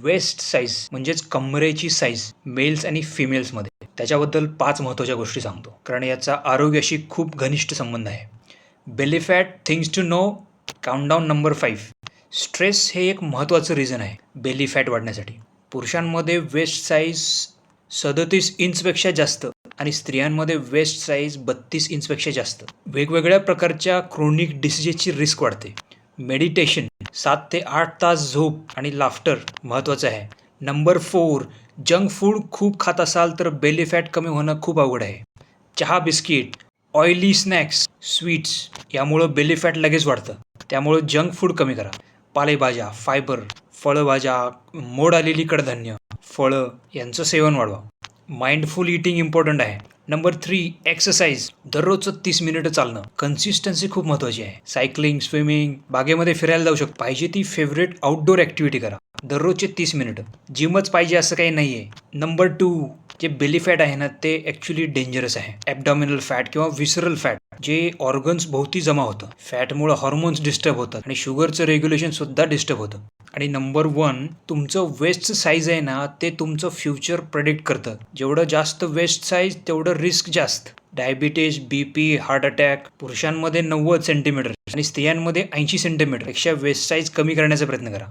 Waste size म्हणजेच कमरेची size mails आणि फिमेल्समध्ये, त्याच्याबद्दल 5 महत्त्वाच्या गोष्टी सांगतो, कारण याचा आरोग्याशी खूप घनिष्ठ संबंध आहे. Belly fat things to know, countdown number 5. Stress हे एक महत्त्वाचं रिझन आहे बेली फॅट वाढण्यासाठी. पुरुषांमध्ये वेस्ट साईज 37 इंचपेक्षा जास्त आणि स्त्रियांमध्ये वेस्ट साईज 32 इंचपेक्षा जास्त. वेगवेगळ्या प्रकारच्या क्रोनिक डिसीजेसची रिस्क वाढते. मेडिटेशन, 7 ते 8 तास झोप आणि लाफ्टर महत्त्वाचं आहे. नंबर 4, जंक फूड खूप खात असाल तर बेली फॅट कमी होणं खूप अवघड आहे. चहा, बिस्किट, ऑइली स्नॅक्स, स्वीट्स यामुळं बेली फॅट लगेच वाढतं. त्यामुळं जंक फूड कमी करा. पालेभाज्या, फायबर, फळभाज्या, मोड आलेली कडधान्य, फळं यांचं सेवन वाढवा. माइंडफुल ईटिंग इम्पॉर्टंट आहे. Number 3, exercise. दररोजचं 30 मिनिटं चालणं. कन्सिस्टन्सी खूप महत्त्वाची आहे. सायकलिंग, स्विमिंग, बागेमध्ये फिरायला जाऊ शकतो. पाहिजे ती फेवरेट आउटडोर ॲक्टिव्हिटी करा. दररोजचे 30 मिनिटं. जिमच पाहिजे असं काही नाही आहे. नंबर 2, जे बेली फॅट आहे ना ते ॲक्च्युली डेंजरस आहे. ॲबडॉमिनल फॅट किंवा विसरल फॅट जे ऑर्गन्स भोवती जमा होतं. फॅटमुळं हॉर्मोन्स डिस्टर्ब होतात आणि शुगरचं रेग्युलेशन सुद्धा डिस्टर्ब होतं. आणि नंबर 1, तुमचं वेस्ट साईज आहे ना ते तुमचं फ्युचर प्रेडिक्ट करतं. जेवढं जास्त वेस्ट साईज तेवढं रिस्क जास्त. Diabetes, BP, heart attack. पुरुषांमध्ये 90 सेंटीमीटर आणि स्त्रियांमध्ये 80 सेंटीमीटर पेक्षा वेस्ट साईज कमी करण्याचा प्रयत्न करा.